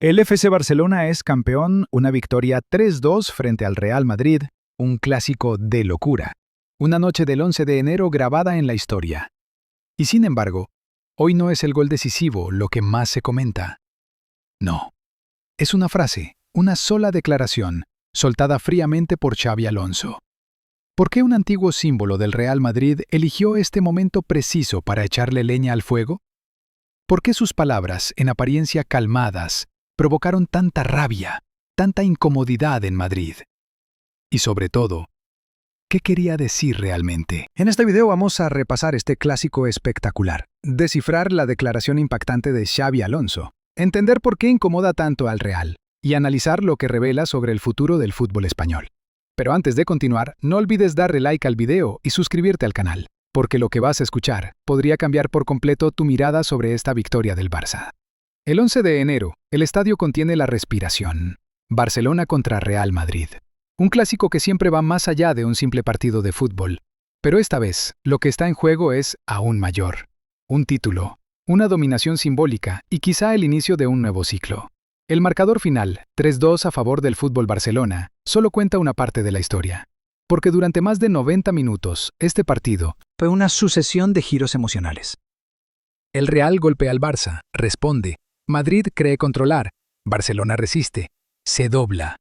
El FC Barcelona es campeón, una victoria 3-2 frente al Real Madrid, un clásico de locura. Una noche del 11 de enero grabada en la historia. Y sin embargo, hoy no es el gol decisivo lo que más se comenta. No. Es una frase, una sola declaración, soltada fríamente por Xabi Alonso. ¿Por qué un antiguo símbolo del Real Madrid eligió este momento preciso para echarle leña al fuego? ¿Por qué sus palabras, en apariencia calmadas, provocaron tanta rabia, tanta incomodidad en Madrid? Y sobre todo, ¿qué quería decir realmente? En este video vamos a repasar este clásico espectacular, descifrar la declaración impactante de Xabi Alonso, entender por qué incomoda tanto al Real y analizar lo que revela sobre el futuro del fútbol español. Pero antes de continuar, no olvides darle like al video y suscribirte al canal, porque lo que vas a escuchar podría cambiar por completo tu mirada sobre esta victoria del Barça. El 11 de enero, el estadio contiene la respiración. Barcelona contra Real Madrid. Un clásico que siempre va más allá de un simple partido de fútbol. Pero esta vez, lo que está en juego es aún mayor. Un título, una dominación simbólica y quizá el inicio de un nuevo ciclo. El marcador final, 3-2 a favor del Fútbol Barcelona, solo cuenta una parte de la historia. Porque durante más de 90 minutos, este partido fue una sucesión de giros emocionales. El Real golpea al Barça, responde. Madrid cree controlar, Barcelona resiste, se dobla,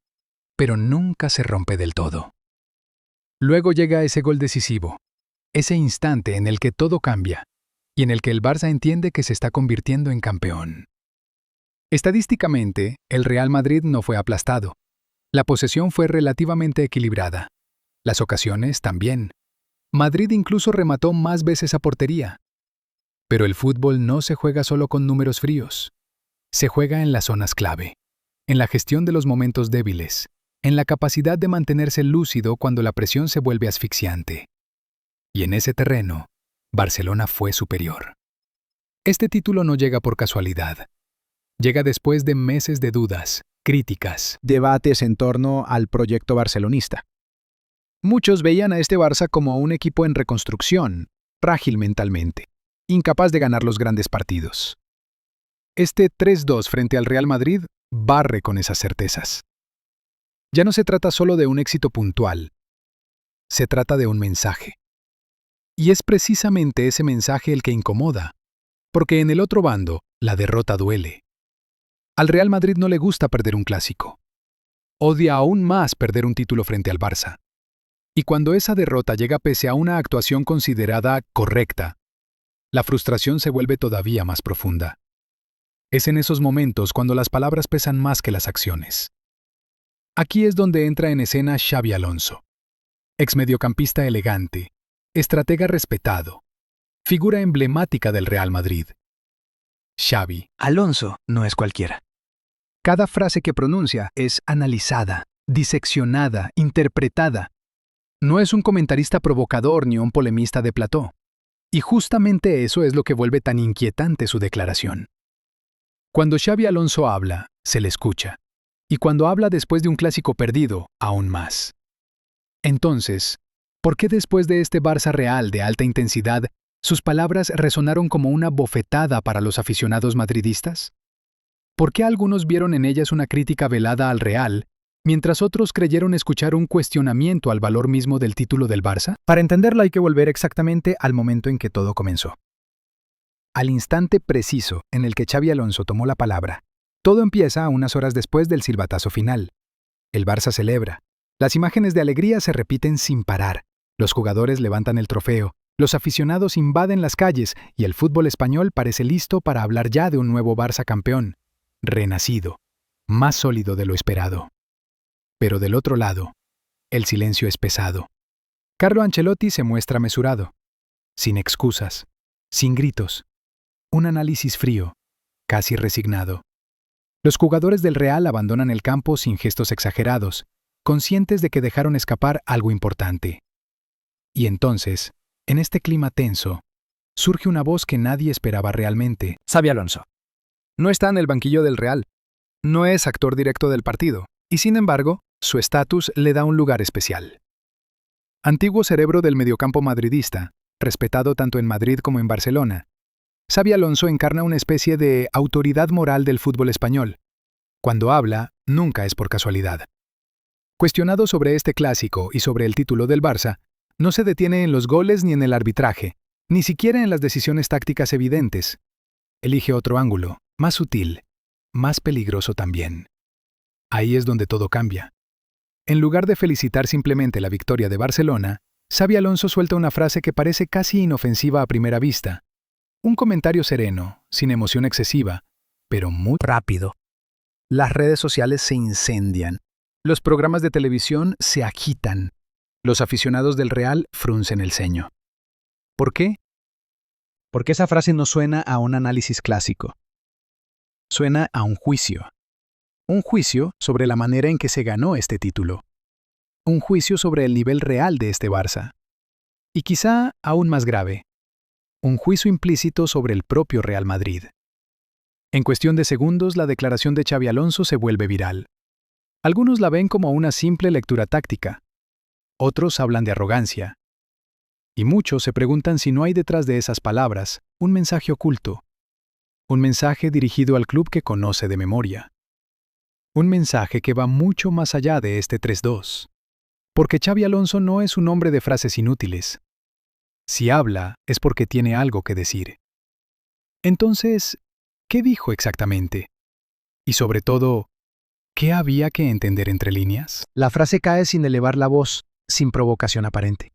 pero nunca se rompe del todo. Luego llega ese gol decisivo, ese instante en el que todo cambia y en el que el Barça entiende que se está convirtiendo en campeón. Estadísticamente, el Real Madrid no fue aplastado. La posesión fue relativamente equilibrada. Las ocasiones también. Madrid incluso remató más veces a portería. Pero el fútbol no se juega solo con números fríos. Se juega en las zonas clave, en la gestión de los momentos débiles, en la capacidad de mantenerse lúcido cuando la presión se vuelve asfixiante. Y en ese terreno, Barcelona fue superior. Este título no llega por casualidad. Llega después de meses de dudas, críticas, debates en torno al proyecto barcelonista. Muchos veían a este Barça como un equipo en reconstrucción, frágil mentalmente, incapaz de ganar los grandes partidos. Este 3-2 frente al Real Madrid barre con esas certezas. Ya no se trata solo de un éxito puntual, se trata de un mensaje. Y es precisamente ese mensaje el que incomoda, porque en el otro bando, la derrota duele. Al Real Madrid no le gusta perder un clásico. Odia aún más perder un título frente al Barça. Y cuando esa derrota llega pese a una actuación considerada correcta, la frustración se vuelve todavía más profunda. Es en esos momentos cuando las palabras pesan más que las acciones. Aquí es donde entra en escena Xabi Alonso, exmediocampista elegante, estratega respetado, figura emblemática del Real Madrid. Xabi Alonso no es cualquiera. Cada frase que pronuncia es analizada, diseccionada, interpretada. No es un comentarista provocador ni un polemista de plató. Y justamente eso es lo que vuelve tan inquietante su declaración. Cuando Xabi Alonso habla, se le escucha. Y cuando habla después de un clásico perdido, aún más. Entonces, ¿por qué después de este Barça Real de alta intensidad, sus palabras resonaron como una bofetada para los aficionados madridistas? ¿Por qué algunos vieron en ellas una crítica velada al Real, mientras otros creyeron escuchar un cuestionamiento al valor mismo del título del Barça? Para entenderlo hay que volver exactamente al momento en que todo comenzó. Al instante preciso en el que Xabi Alonso tomó la palabra, todo empieza unas horas después del silbatazo final. El Barça celebra. Las imágenes de alegría se repiten sin parar. Los jugadores levantan el trofeo, los aficionados invaden las calles y el fútbol español parece listo para hablar ya de un nuevo Barça campeón, renacido, más sólido de lo esperado. Pero del otro lado, el silencio es pesado. Carlo Ancelotti se muestra mesurado, sin excusas, sin gritos. Un análisis frío, casi resignado. Los jugadores del Real abandonan el campo sin gestos exagerados, conscientes de que dejaron escapar algo importante. Y entonces, en este clima tenso, surge una voz que nadie esperaba realmente. Xabi Alonso. No está en el banquillo del Real. No es actor directo del partido. Y sin embargo, su estatus le da un lugar especial. Antiguo cerebro del mediocampo madridista, respetado tanto en Madrid como en Barcelona, Xabi Alonso encarna una especie de autoridad moral del fútbol español. Cuando habla, nunca es por casualidad. Cuestionado sobre este clásico y sobre el título del Barça, no se detiene en los goles ni en el arbitraje, ni siquiera en las decisiones tácticas evidentes. Elige otro ángulo, más sutil, más peligroso también. Ahí es donde todo cambia. En lugar de felicitar simplemente la victoria de Barcelona, Xabi Alonso suelta una frase que parece casi inofensiva a primera vista. Un comentario sereno, sin emoción excesiva, pero muy rápido. Las redes sociales se incendian. Los programas de televisión se agitan. Los aficionados del Real fruncen el ceño. ¿Por qué? Porque esa frase no suena a un análisis clásico. Suena a un juicio. Un juicio sobre la manera en que se ganó este título. Un juicio sobre el nivel real de este Barça. Y quizá aún más grave, un juicio implícito sobre el propio Real Madrid. En cuestión de segundos, la declaración de Xabi Alonso se vuelve viral. Algunos la ven como una simple lectura táctica. Otros hablan de arrogancia. Y muchos se preguntan si no hay detrás de esas palabras un mensaje oculto. Un mensaje dirigido al club que conoce de memoria. Un mensaje que va mucho más allá de este 3-2. Porque Xabi Alonso no es un hombre de frases inútiles. Si habla, es porque tiene algo que decir. Entonces, ¿qué dijo exactamente? Y sobre todo, ¿qué había que entender entre líneas? La frase cae sin elevar la voz, sin provocación aparente.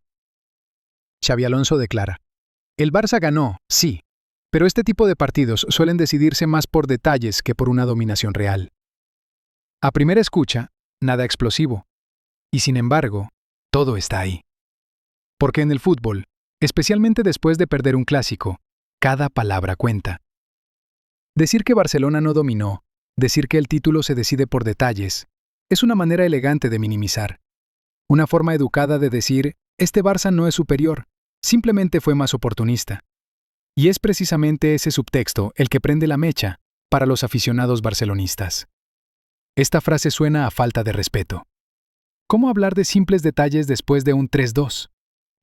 Xabi Alonso declara: el Barça ganó, sí, pero este tipo de partidos suelen decidirse más por detalles que por una dominación real. A primera escucha, nada explosivo. Y sin embargo, todo está ahí. Porque en el fútbol, especialmente después de perder un clásico, cada palabra cuenta. Decir que Barcelona no dominó, decir que el título se decide por detalles, es una manera elegante de minimizar. Una forma educada de decir, este Barça no es superior, simplemente fue más oportunista. Y es precisamente ese subtexto el que prende la mecha para los aficionados barcelonistas. Esta frase suena a falta de respeto. ¿Cómo hablar de simples detalles después de un 3-2?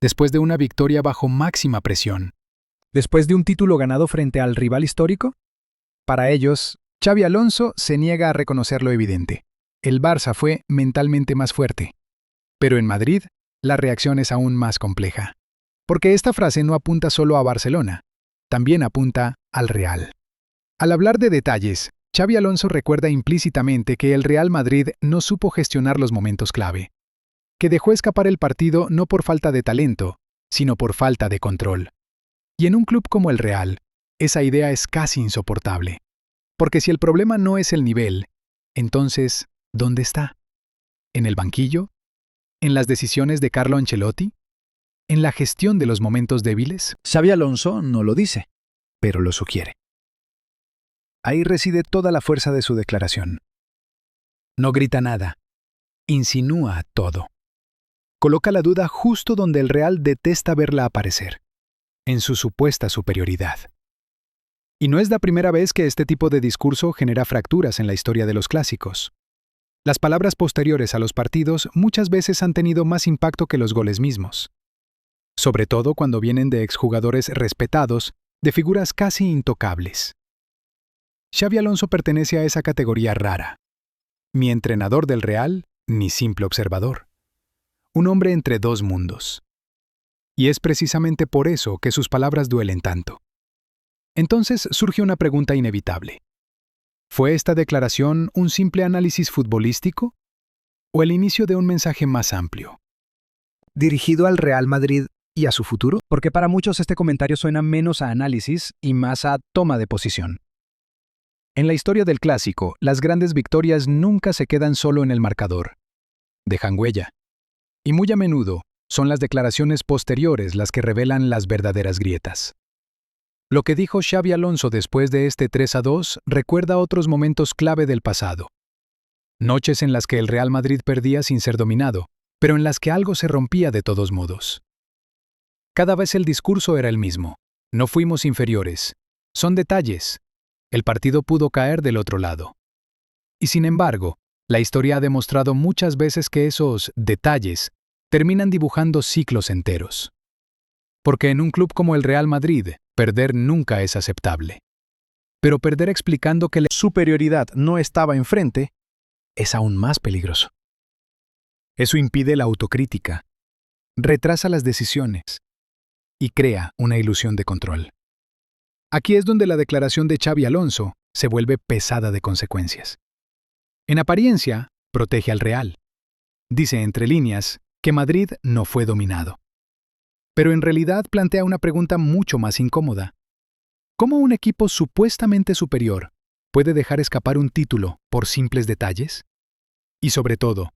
Después de una victoria bajo máxima presión. ¿Después de un título ganado frente al rival histórico? Para ellos, Xabi Alonso se niega a reconocer lo evidente. El Barça fue mentalmente más fuerte. Pero en Madrid, la reacción es aún más compleja. Porque esta frase no apunta solo a Barcelona, también apunta al Real. Al hablar de detalles, Xabi Alonso recuerda implícitamente que el Real Madrid no supo gestionar los momentos clave, que dejó escapar el partido no por falta de talento, sino por falta de control. Y en un club como el Real, esa idea es casi insoportable. Porque si el problema no es el nivel, entonces, ¿dónde está? ¿En el banquillo? ¿En las decisiones de Carlo Ancelotti? ¿En la gestión de los momentos débiles? Xabi Alonso no lo dice, pero lo sugiere. Ahí reside toda la fuerza de su declaración. No grita nada, insinúa todo. Coloca la duda justo donde el Real detesta verla aparecer, en su supuesta superioridad. Y no es la primera vez que este tipo de discurso genera fracturas en la historia de los clásicos. Las palabras posteriores a los partidos muchas veces han tenido más impacto que los goles mismos. Sobre todo cuando vienen de exjugadores respetados, de figuras casi intocables. Xabi Alonso pertenece a esa categoría rara. Ni entrenador del Real, ni simple observador. Un hombre entre dos mundos. Y es precisamente por eso que sus palabras duelen tanto. Entonces surge una pregunta inevitable. ¿Fue esta declaración un simple análisis futbolístico? ¿O el inicio de un mensaje más amplio? ¿Dirigido al Real Madrid y a su futuro? Porque para muchos este comentario suena menos a análisis y más a toma de posición. En la historia del clásico, las grandes victorias nunca se quedan solo en el marcador. Dejan huella. Y muy a menudo son las declaraciones posteriores las que revelan las verdaderas grietas. Lo que dijo Xabi Alonso después de este 3-2 recuerda otros momentos clave del pasado. Noches en las que el Real Madrid perdía sin ser dominado, pero en las que algo se rompía de todos modos. Cada vez el discurso era el mismo. No fuimos inferiores. Son detalles. El partido pudo caer del otro lado. Y sin embargo, la historia ha demostrado muchas veces que esos detalles terminan dibujando ciclos enteros. Porque en un club como el Real Madrid, perder nunca es aceptable. Pero perder explicando que la superioridad no estaba enfrente es aún más peligroso. Eso impide la autocrítica, retrasa las decisiones y crea una ilusión de control. Aquí es donde la declaración de Xabi Alonso se vuelve pesada de consecuencias. En apariencia, protege al Real. Dice entre líneas que Madrid no fue dominado. Pero en realidad plantea una pregunta mucho más incómoda. ¿Cómo un equipo supuestamente superior puede dejar escapar un título por simples detalles? Y sobre todo,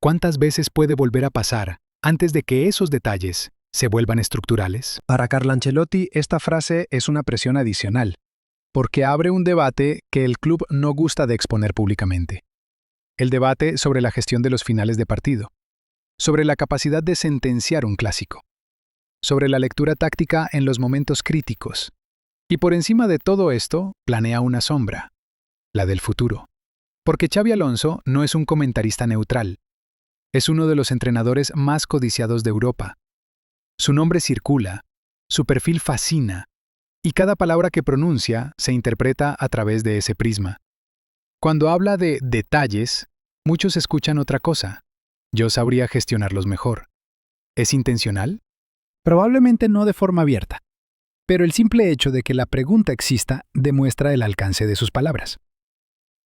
¿cuántas veces puede volver a pasar antes de que esos detalles se vuelvan estructurales? Para Carlo Ancelotti, esta frase es una presión adicional, porque abre un debate que el club no gusta de exponer públicamente. El debate sobre la gestión de los finales de partido, sobre la capacidad de sentenciar un clásico, sobre la lectura táctica en los momentos críticos. Y por encima de todo esto, planea una sombra, la del futuro. Porque Xabi Alonso no es un comentarista neutral. Es uno de los entrenadores más codiciados de Europa. Su nombre circula, su perfil fascina, y cada palabra que pronuncia se interpreta a través de ese prisma. Cuando habla de detalles, muchos escuchan otra cosa. Yo sabría gestionarlos mejor. ¿Es intencional? Probablemente no de forma abierta. Pero el simple hecho de que la pregunta exista demuestra el alcance de sus palabras.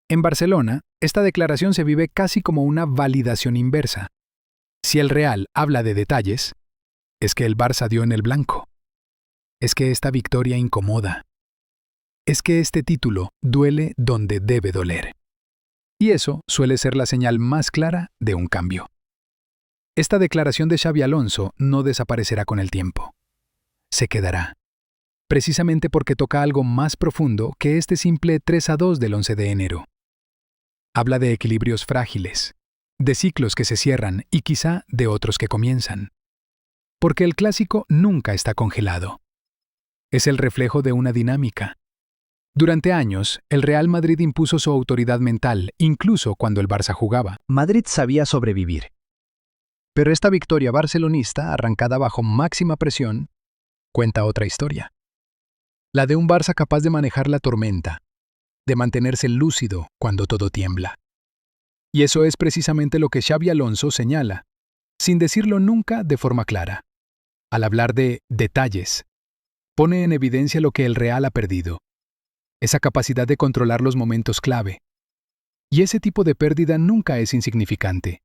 En Barcelona, esta declaración se vive casi como una validación inversa. Si el Real habla de detalles, es que el Barça dio en el blanco. Es que esta victoria incomoda. Es que este título duele donde debe doler. Y eso suele ser la señal más clara de un cambio. Esta declaración de Xabi Alonso no desaparecerá con el tiempo. Se quedará. Precisamente porque toca algo más profundo que este simple 3-2 del 11 de enero. Habla de equilibrios frágiles, de ciclos que se cierran y quizá de otros que comienzan. Porque el clásico nunca está congelado. Es el reflejo de una dinámica. Durante años, el Real Madrid impuso su autoridad mental, incluso cuando el Barça jugaba. Madrid sabía sobrevivir. Pero esta victoria barcelonista, arrancada bajo máxima presión, cuenta otra historia. La de un Barça capaz de manejar la tormenta, de mantenerse lúcido cuando todo tiembla. Y eso es precisamente lo que Xabi Alonso señala, sin decirlo nunca de forma clara. Al hablar de detalles, pone en evidencia lo que el Real ha perdido, esa capacidad de controlar los momentos clave. Y ese tipo de pérdida nunca es insignificante.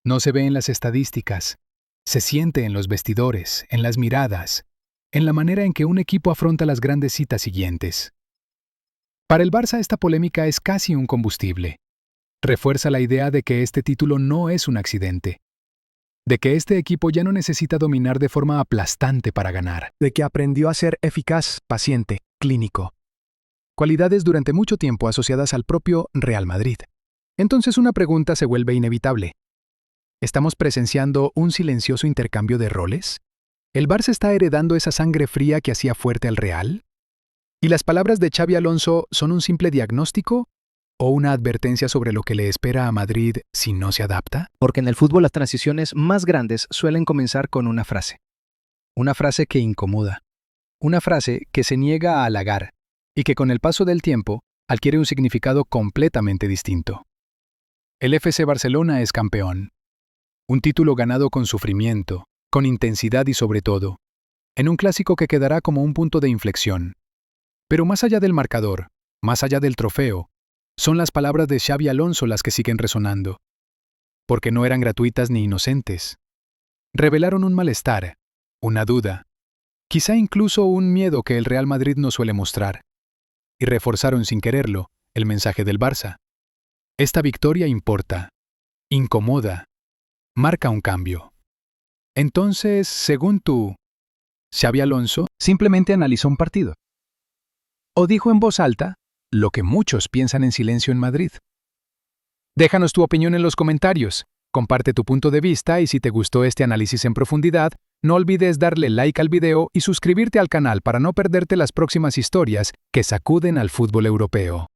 No se ve en las estadísticas, se siente en los vestidores, en las miradas, en la manera en que un equipo afronta las grandes citas siguientes. Para el Barça esta polémica es casi un combustible. Refuerza la idea de que este título no es un accidente, de que este equipo ya no necesita dominar de forma aplastante para ganar, de que aprendió a ser eficaz, paciente, clínico. Cualidades durante mucho tiempo asociadas al propio Real Madrid. Entonces una pregunta se vuelve inevitable. ¿Estamos presenciando un silencioso intercambio de roles? ¿El Barça está heredando esa sangre fría que hacía fuerte al Real? ¿Y las palabras de Xabi Alonso son un simple diagnóstico o una advertencia sobre lo que le espera a Madrid si no se adapta? Porque en el fútbol las transiciones más grandes suelen comenzar con una frase. Una frase que incomoda. Una frase que se niega a halagar y que con el paso del tiempo adquiere un significado completamente distinto. El FC Barcelona es campeón. Un título ganado con sufrimiento, con intensidad y sobre todo, en un clásico que quedará como un punto de inflexión. Pero más allá del marcador, más allá del trofeo, son las palabras de Xabi Alonso las que siguen resonando. Porque no eran gratuitas ni inocentes. Revelaron un malestar, una duda, quizá incluso un miedo que el Real Madrid no suele mostrar. Y reforzaron sin quererlo el mensaje del Barça. Esta victoria importa, incomoda, marca un cambio. Entonces, según tú, Xabi Alonso simplemente analizó un partido. O dijo en voz alta lo que muchos piensan en silencio en Madrid. Déjanos tu opinión en los comentarios, comparte tu punto de vista y si te gustó este análisis en profundidad, no olvides darle like al video y suscribirte al canal para no perderte las próximas historias que sacuden al fútbol europeo.